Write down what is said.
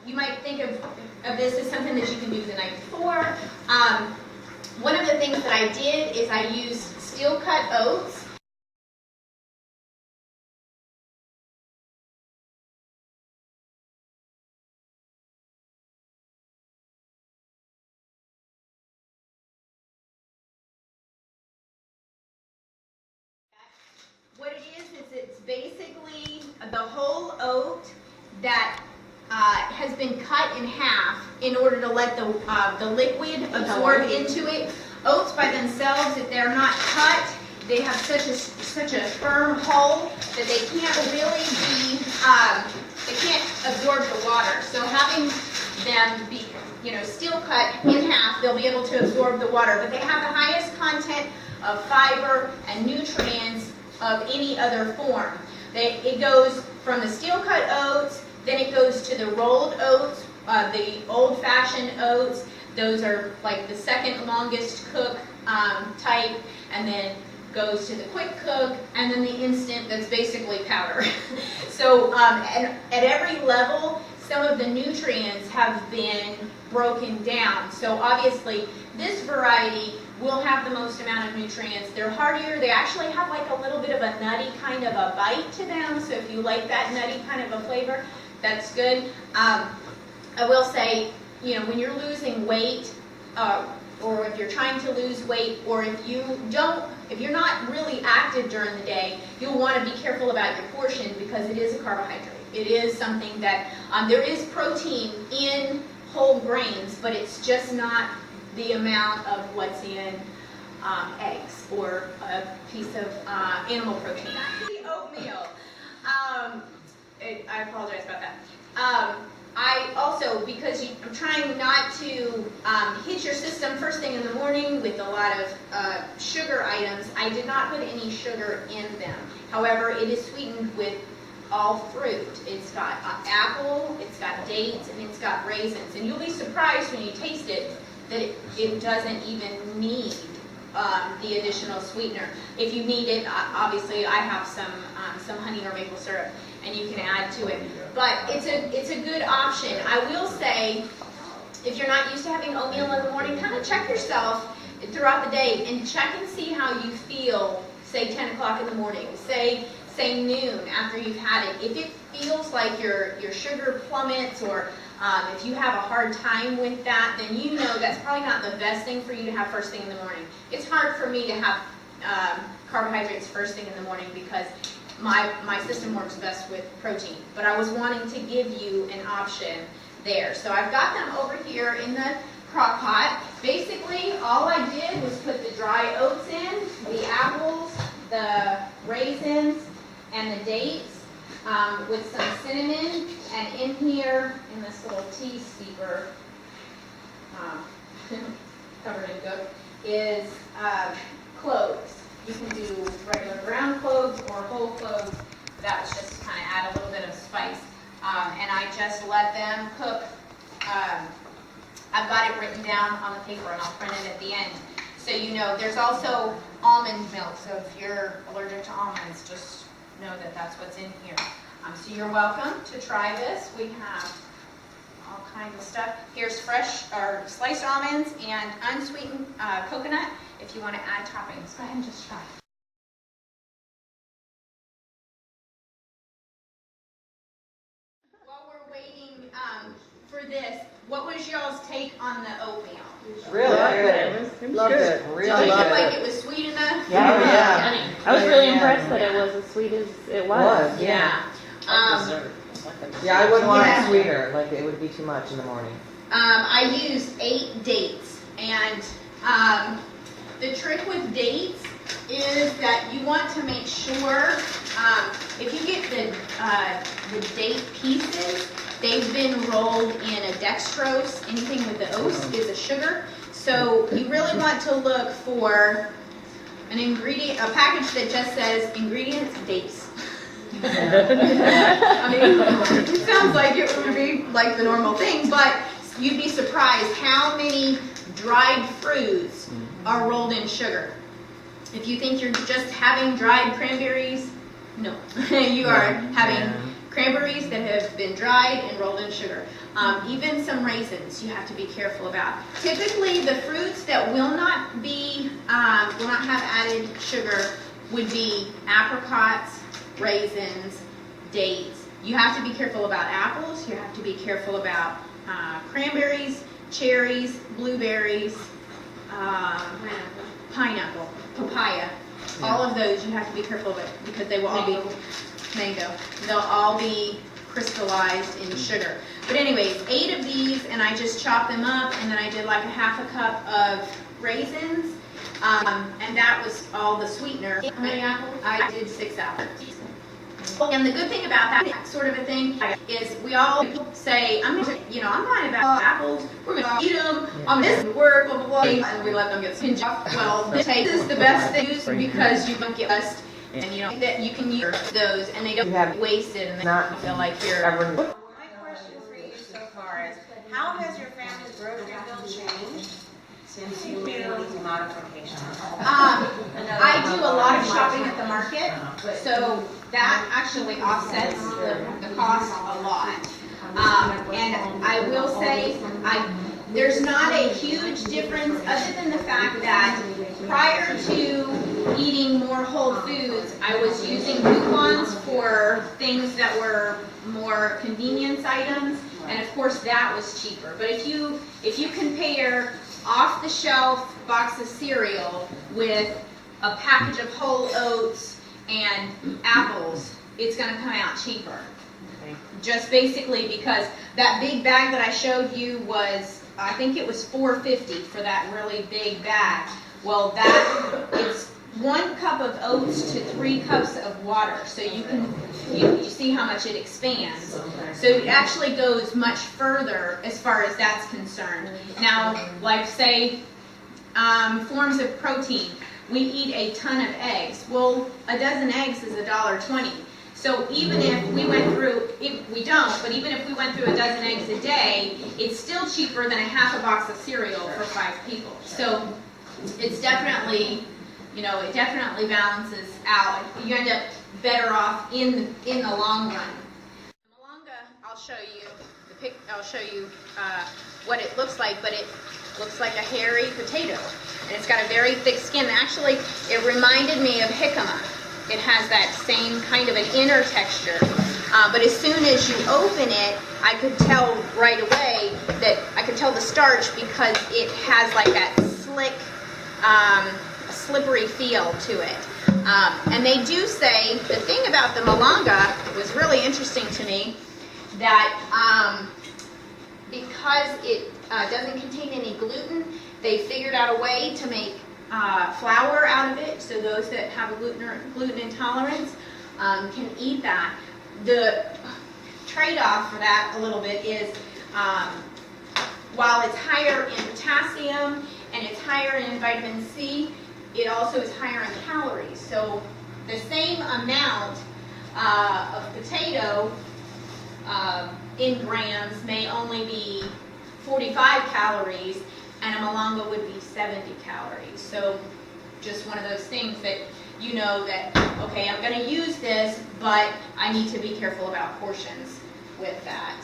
You might think of this as something that you can do the night before. One of the things that I did is I used steel cut oats. What it is it's basically the whole oat that has been cut in half in order to let the liquid absorb into it. Oats by themselves, if they're not cut, they have such a firm hull that they can't really be, they can't absorb the water. So having them be, steel cut in half, they'll be able to absorb the water. But they have the highest content of fiber and nutrients of any other form. It goes from the steel cut oats, then it goes to the rolled oats, the old-fashioned oats. Those are like the second longest cook type, and then goes to the quick cook, and then the instant that's basically powder. So at every level, some of the nutrients have been broken down. So obviously, this variety will have the most amount of nutrients. They're heartier. They actually have like a little bit of a nutty kind of a bite to them. So if you like that nutty kind of a flavor, that's good. I will say, when you're losing weight, or if you're trying to lose weight, or if you're not really active during the day, you'll want to be careful about your portion because it is a carbohydrate. It is something that, there is protein in whole grains, but it's just not the amount of what's in eggs or a piece of animal protein. Back to the oatmeal. I apologize about that. I also, because I'm trying not to hit your system first thing in the morning with a lot of sugar items, I did not put any sugar in them. However, it is sweetened with all fruit. It's got apple, it's got dates, and it's got raisins. And you'll be surprised when you taste it that it doesn't even need the additional sweetener. If you need it, obviously I have some honey or maple syrup, and you can add to it. But it's a good option. I will say, if you're not used to having oatmeal in the morning, kind of check yourself throughout the day and check and see how you feel, say 10 o'clock in the morning, say noon after you've had it. If it feels like your sugar plummets, or if you have a hard time with that, then you know that's probably not the best thing for you to have first thing in the morning. It's hard for me to have carbohydrates first thing in the morning because my system works best with protein. But I was wanting to give you an option there. So I've got them over here in the crock pot. Basically, all I did was put the dry oats in, the apples, the raisins, and the dates, with some cinnamon, and in here, in this little tea steeper, covered in goat, is cloves. You can do regular ground cloves or whole cloves. That was just to kind of add a little bit of spice. And I just let them cook. I've got it written down on the paper, and I'll print it at the end. So you know, there's also almond milk. So if you're allergic to almonds, just know that that's what's in here. So you're welcome to try this. We have all kinds of stuff. Here's fresh or sliced almonds and unsweetened coconut. If you want to add toppings, go ahead and just try. While we're waiting for this, what was y'all's take on the oatmeal? Really good. Loved it. Really Did you loved feel like it. it was sweet enough? Yeah. I was really impressed that it was as sweet as it was. Yeah. Yeah, I wouldn't want it sweeter. Like it would be too much in the morning. I used 8 dates, and the trick with dates is that you want to make sure if you get the date pieces, they've been rolled in a dextrose. Anything with the oats is a sugar, so you really want to look for a package that just says ingredients dates. I mean, it sounds like it would be like the normal thing, but you'd be surprised how many dried fruits are rolled in sugar. If you think you're just having dried cranberries, no. You are having cranberries that have been dried and rolled in sugar. Even some raisins you have to be careful about. Typically, the fruits that will not have added sugar would be apricots, raisins, dates. You have to be careful about apples. You have to be careful about cranberries, cherries, blueberries, pineapple, papaya. All of those you have to be careful with because they will all be mango. They'll all be crystallized in sugar. But anyways, 8 of these, and I just chopped them up, and then I did like a half a cup of raisins, and that was all the sweetener. How many apples? I did 6 apples. And the good thing about that sort of a thing is we all say, I'm not about apples, we're going to eat them, this will work, blah, blah, blah, and we let them get singed off. Well, this is the best thing because you don't get dust, and that you can use those, and they don't get wasted, and they don't feel like you're... My question for you so far is, how has your family's grocery bill changed since you made these modifications? I do a lot of shopping at the market, so that actually offsets the cost a lot. And I will say, there's not a huge difference other than the fact that prior to eating more whole foods, I was using coupons for things that were more convenience items, and of course that was cheaper. But if you compare off-the-shelf box of cereal with a package of whole oats and apples, it's going to come out cheaper. Okay. Just basically because that big bag that I showed you was, I think it was $4.50 for that really big bag. Well, it's 1 cup of oats to 3 cups of water, so you see how much it expands. So it actually goes much further as far as that's concerned. Now, like say, forms of protein. We eat a ton of eggs. Well, a dozen eggs is $1.20. So even if we went through, we don't, but even if we went through a dozen eggs a day, it's still cheaper than a half a box of cereal for 5 people. So it's definitely, it definitely balances out. You end up better off in the long run. Malanga, I'll show you what it looks like, but it looks like a hairy potato, and it's got a very thick skin. Actually, it reminded me of jicama. It has that same kind of an inner texture, but as soon as you open it, I could tell right away that I could tell the starch because it has like that slick, slippery feel to it. And they do say, the thing about the malanga was really interesting to me, that because it doesn't contain any gluten, they figured out a way to make flour out of it, so those that have a gluten intolerance can eat that. The trade-off for that a little bit is while it's higher in potassium and it's higher in vitamin C, it also is higher in calories. So the same amount of potato in grams may only be 45 calories, and a malanga would be 70 calories. So just one of those things that you know that, okay, I'm going to use this, but I need to be careful about portions with that.